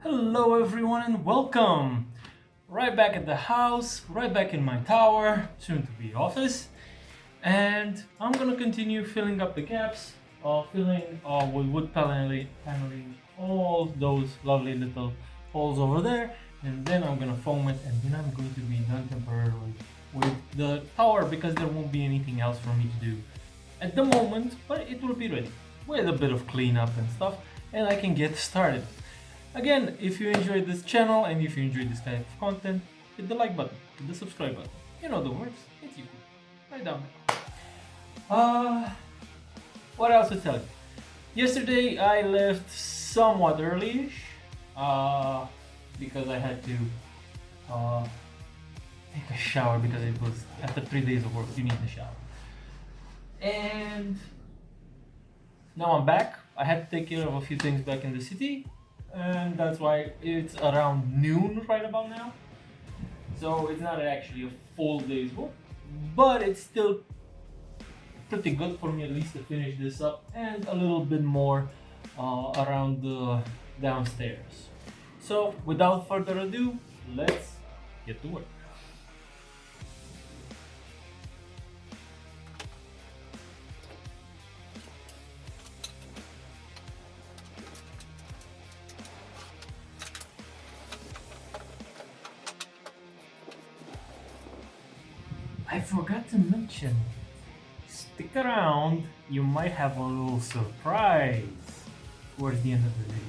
Hello everyone and welcome! Right back at the house, right back in my tower, soon to be office, and I'm gonna continue filling up the gaps, filling with wood paneling all those lovely little holes over there, and then I'm gonna foam it, and then I'm going to be done temporarily with the tower because there won't be anything else for me to do at the moment, but it will be ready with a bit of cleanup and stuff, and I can get started. Again, if you enjoyed this channel and if you enjoyed this type of content, hit the like button, hit the subscribe button. You know the words, it's YouTube. Right down there. What else to tell you? Yesterday I left somewhat early-ish, because I had to take a shower because it was after 3 days of work, you need a shower. And now I'm back. I had to take care of a few things back in the city, and that's why it's around noon right about now. So it's not actually a full day's work, but it's still pretty good for me at least to finish this up and a little bit more around the downstairs. So without further ado, let's get to work. I forgot to mention, stick around, you might have a little surprise towards the end of the video.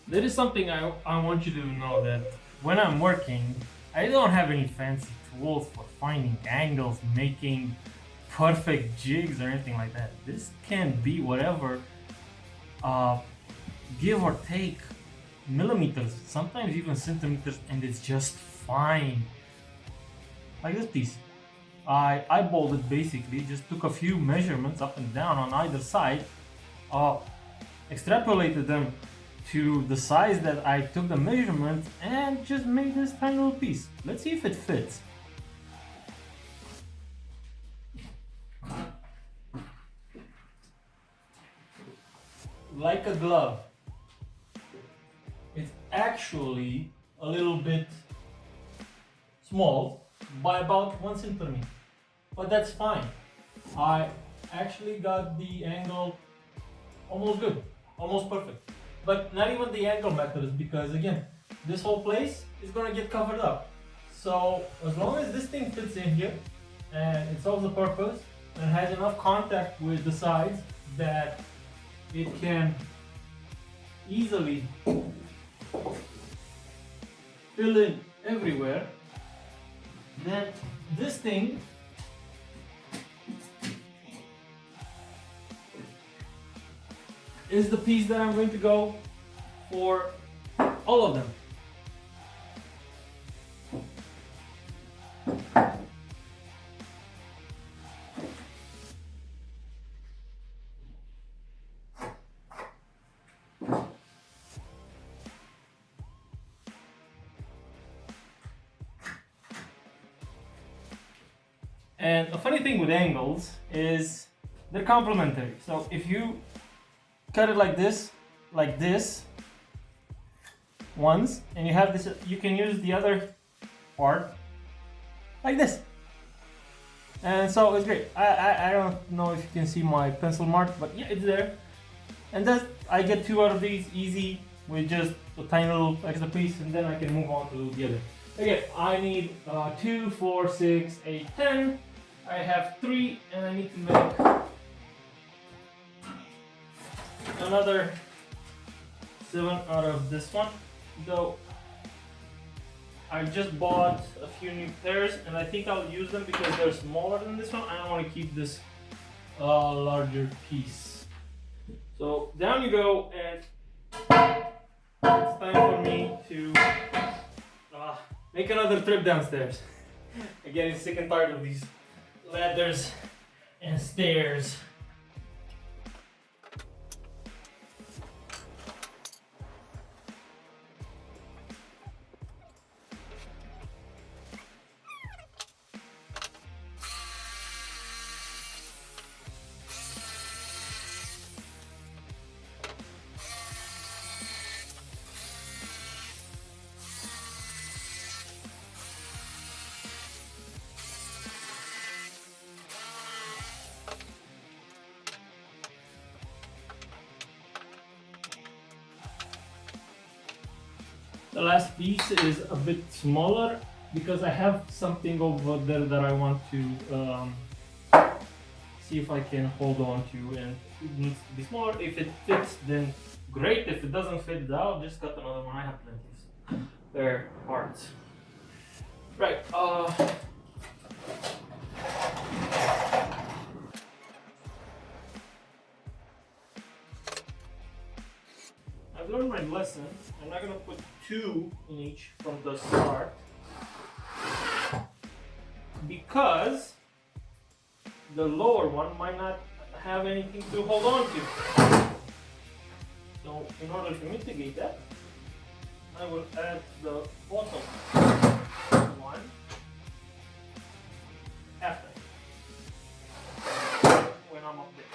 There is something I want you to know, that when I'm working, I don't have any fancy tools for finding angles, making perfect jigs or anything like that. This can be whatever, uh, give or take millimeters, sometimes even centimeters, and it's just fine. Like this piece. I eyeballed it basically, just took a few measurements up and down on either side, uh, extrapolated them to the size that I took the measurement, and just made this tiny little piece. Let's see if it fits. Like a glove. It's actually a little bit small by about 1 centimeter, but that's fine. I actually got the angle almost good, almost perfect. But not even the angle matters, because again, this whole place is gonna get covered up. So as long as this thing fits in here and it serves the purpose and has enough contact with the sides that it can easily fill in everywhere, then this thing is the piece that I'm going to go for all of them. And a funny thing with angles is they're complementary. So if you cut it like this once, and you have this, you can use the other part like this. And so it's great. I don't know if you can see my pencil mark, but yeah, it's there. And that's, I get 2 out of these easy with just a tiny little extra piece, and then I can move on to the other. Okay, I need 2, 4, 6, 8, 10. I have 3, and I need to make another 7 out of this one. Though I just bought a few new pairs, and I think I'll use them because they're smaller than this one. I don't want to keep this larger piece. So down you go, and it's time for me to make another trip downstairs. I'm getting sick and tired of these ladders and stairs. The last piece is a bit smaller because I have something over there that I want to see if I can hold on to, and it needs to be smaller. If it fits, then great. If it doesn't fit, I'll just cut another one. I have plenty of spare parts. Right. I've learned my lesson. I'm not gonna put 2 in each from the start because the lower one might not have anything to hold on to. So in order to mitigate that, I will add the bottom one after when I'm up there.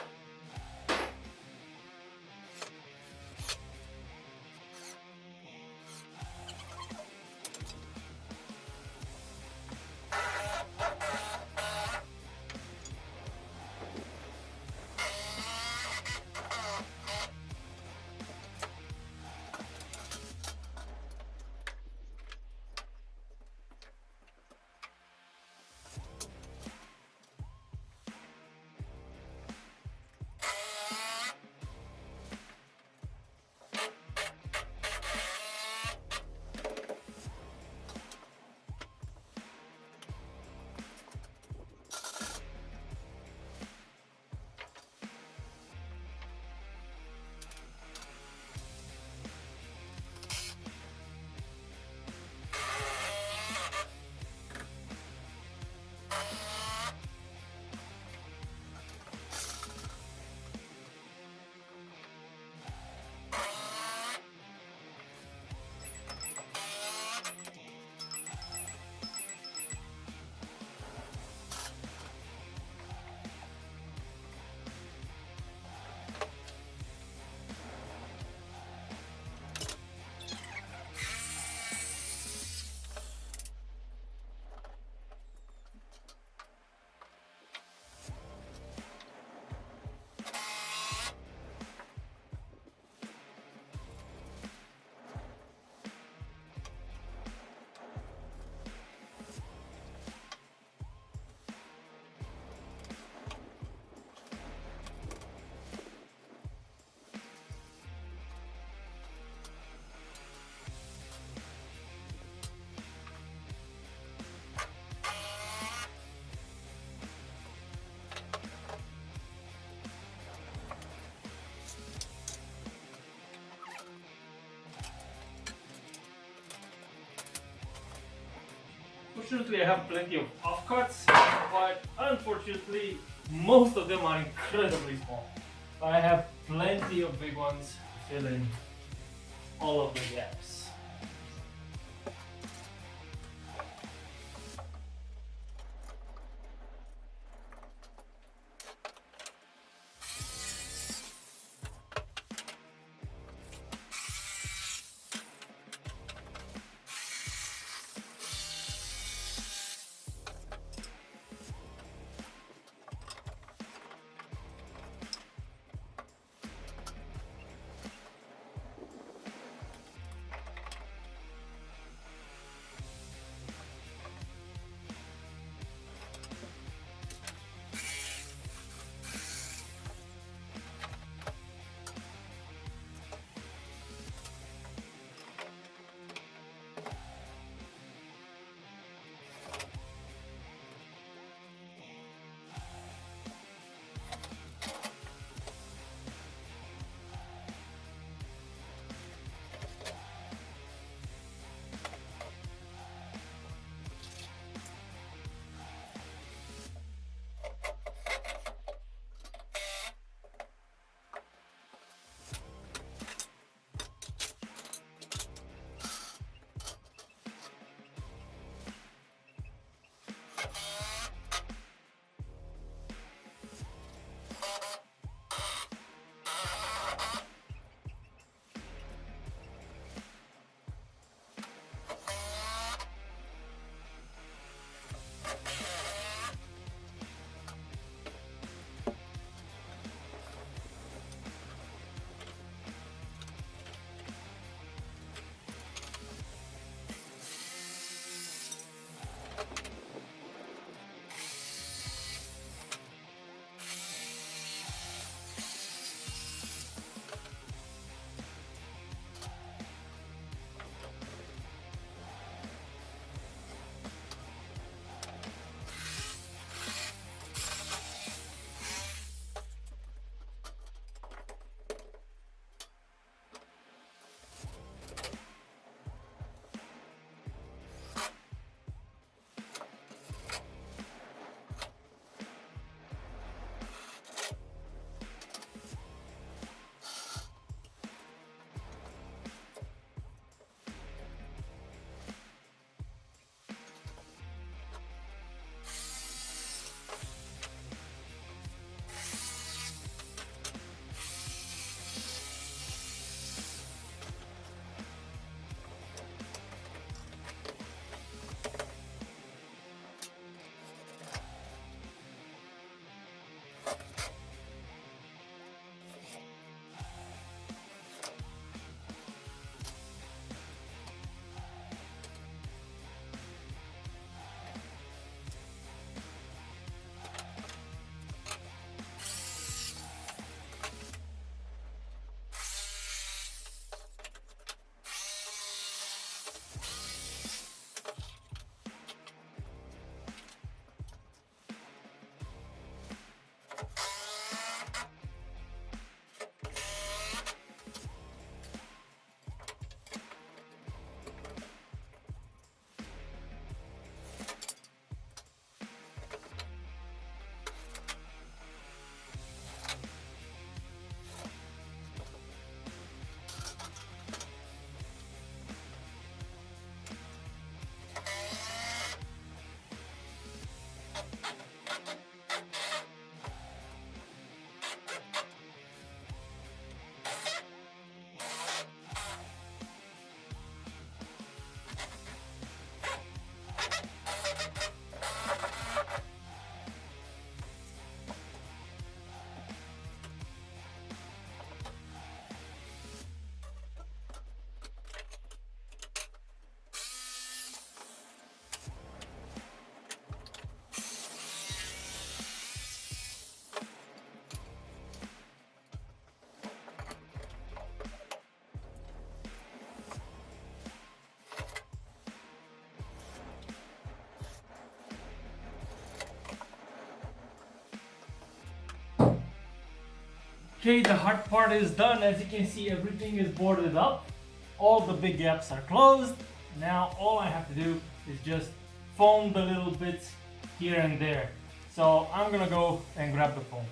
Fortunately, I have plenty of offcuts, but unfortunately, most of them are incredibly small. I have plenty of big ones to fill in all of the gaps. Okay, the hard part is done. As you can see, everything is boarded up. All the big gaps are closed. Now all I have to do is just foam the little bits here and there. So I'm gonna go and grab the foam.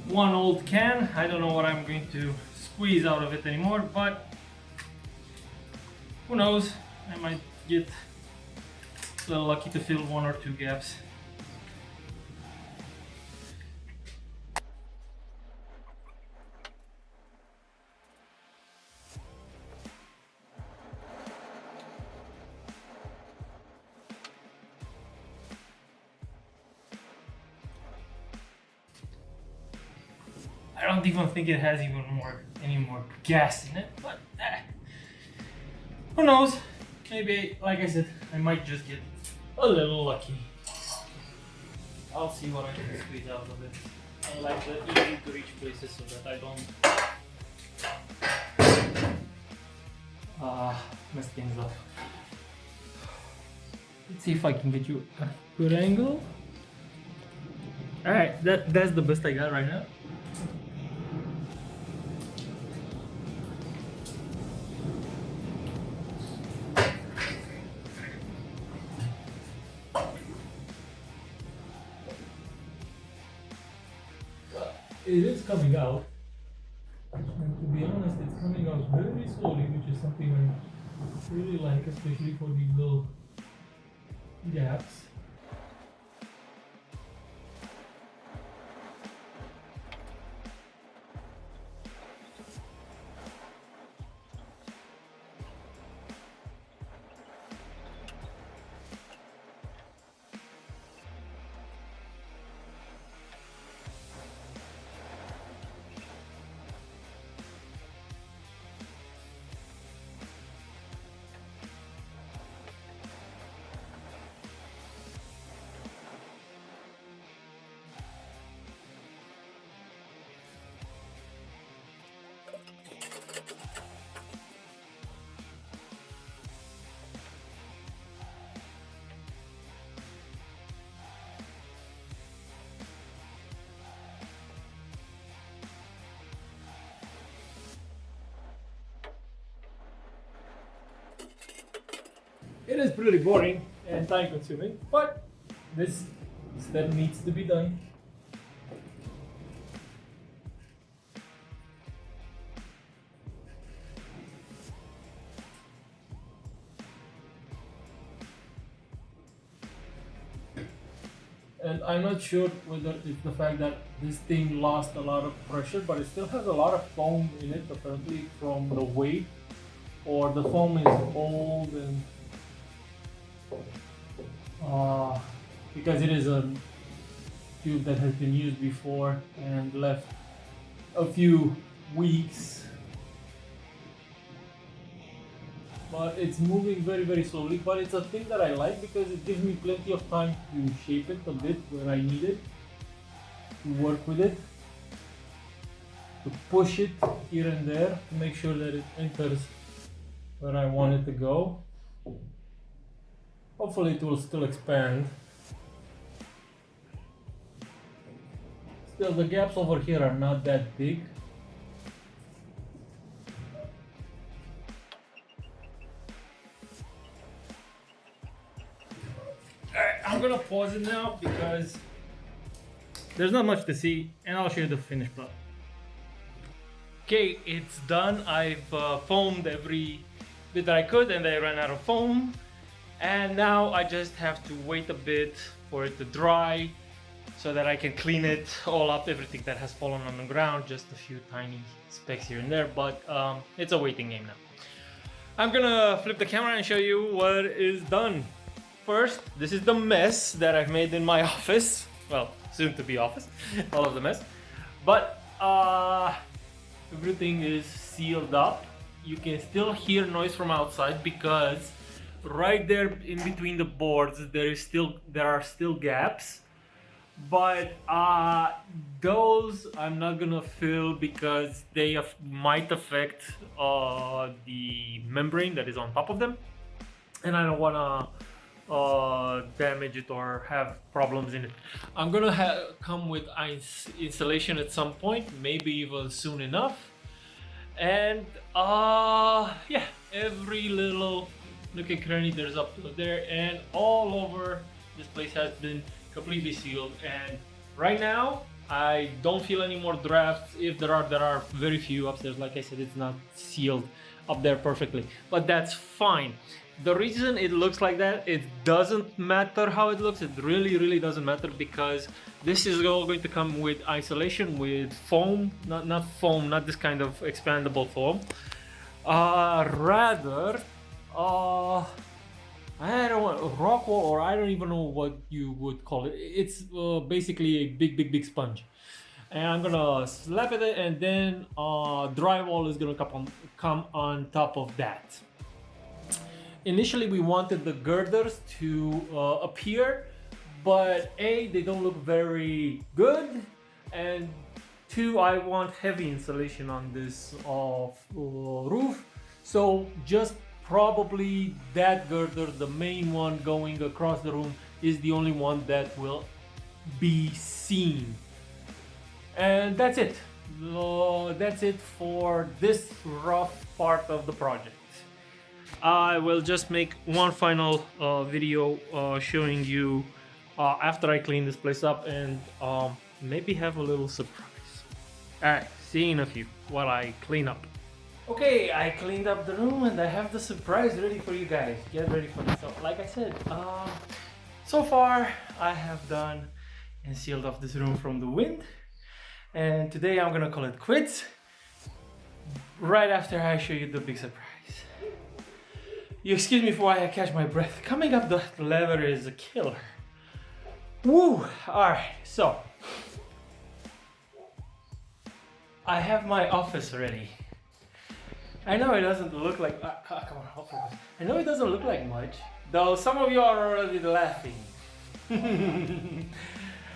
One old can. I don't know what I'm going to squeeze out of it anymore, but who knows? I might get a little lucky to fill one or two gaps. I don't even think it has any more gas in it, but who knows? Maybe, like I said, I might just get a little lucky. I'll see what I can squeeze out of it. I like the easy to reach places so that I don't mess things up. Let's see if I can get you a good angle. Alright, that's the best I got right now. It is coming out, and to be honest, it's coming out very slowly, which is something I really like, especially for these little gaps. It is pretty boring and time consuming, but this step needs to be done. And I'm not sure whether it's the fact that this thing lost a lot of pressure, but it still has a lot of foam in it, apparently from the weight, or the foam is old and because it is a tube that has been used before and left a few weeks, but it's moving very slowly. But it's a thing that I like because it gives me plenty of time to shape it a bit where I need it, to work with it, to push it here and there to make sure that it enters where I want it to go. Hopefully it will still expand. Still, the gaps over here are not that big. Alright, I'm gonna pause it now because there's not much to see, and I'll show you the finished product. Okay, it's done. I've foamed every bit that I could, and I ran out of foam. And now I just have to wait a bit for it to dry so that I can clean it all up, everything that has fallen on the ground, just a few tiny specks here and there, but it's a waiting game now. I'm gonna flip the camera and show you what is done. First, this is the mess that I've made in my office. Well, soon to be office, all of the mess. But everything is sealed up. You can still hear noise from outside because right there in between the boards there are still gaps, but those I'm not gonna fill because they might affect the membrane that is on top of them, and I don't wanna damage it or have problems in it. I'm gonna come with installation at some point, maybe even soon enough. And yeah, every little nook and cranny there's up there, and all over this place has been completely sealed. And right now I don't feel any more drafts. If there are very few upstairs. Like I said, it's not sealed up there perfectly, but that's fine. The reason it looks like that, it doesn't matter how it looks. It really doesn't matter, because this is all going to come with isolation, with foam, not foam, not this kind of expandable foam. Rather, I don't want rock wool, or I don't even know what you would call it. It's basically a big sponge. And I'm gonna slap it, and then drywall is gonna come on top of that. Initially, we wanted the girders to appear, but A, they don't look very good, and 2, I want heavy insulation on this roof. So just probably that girder, the main one going across the room, is the only one that will be seen. And that's it. That's it for this rough part of the project. I will just make one final video showing you after I clean this place up, and maybe have a little surprise. Alright, see you in a few while I clean up. Okay, I cleaned up the room and I have the surprise ready for you guys. Get ready for this. So, like I said, so far I have done and sealed off this room from the wind. And today I'm gonna call it quits right after I show you the big surprise. You excuse me for why I catch my breath. Coming up the ladder is a killer. Woo! Alright, so I have my office ready. I know it doesn't look like come on, I'll focus. I know it doesn't look like much, though some of you are already laughing.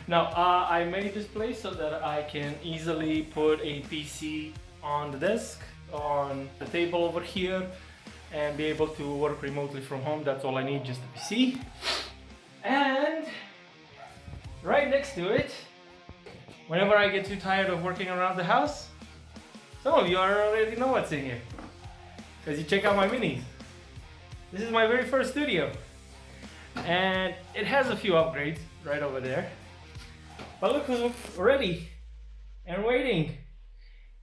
Now, I made this place so that I can easily put a PC on the desk, on the table over here, and be able to work remotely from home. That's all I need, just a PC. And right next to it, whenever I get too tired of working around the house, some of you already know what's in here, because you check out my minis. This is my very first studio, and it has a few upgrades right over there. But look who's ready and waiting.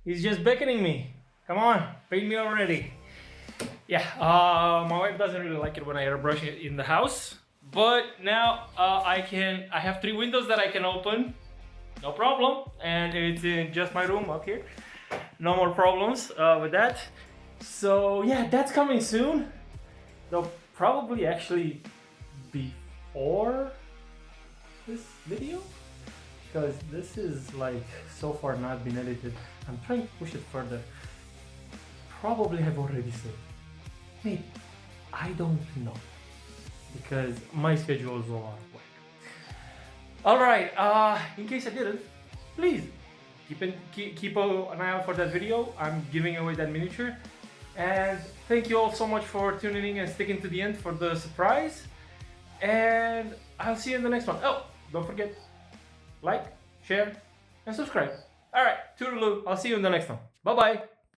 He's just beckoning me. Come on, paint me already. Yeah, my wife doesn't really like it when I airbrush it in the house, but now I have 3 windows that I can open, no problem, and it's in just my room up here. No more problems with that. So yeah, that's coming soon. They'll probably actually before this video, because this is like so far not been edited. I'm trying to push it further. Probably have already said. Maybe. I don't know, because my schedule is all out of whack. Alright, in case I didn't, please keep an eye out for that video. I'm giving away that miniature. And thank you all so much for tuning in and sticking to the end for the surprise. And I'll see you in the next one. Oh, don't forget, like, share, and subscribe. Alright, toodaloo. I'll see you in the next one. Bye-bye.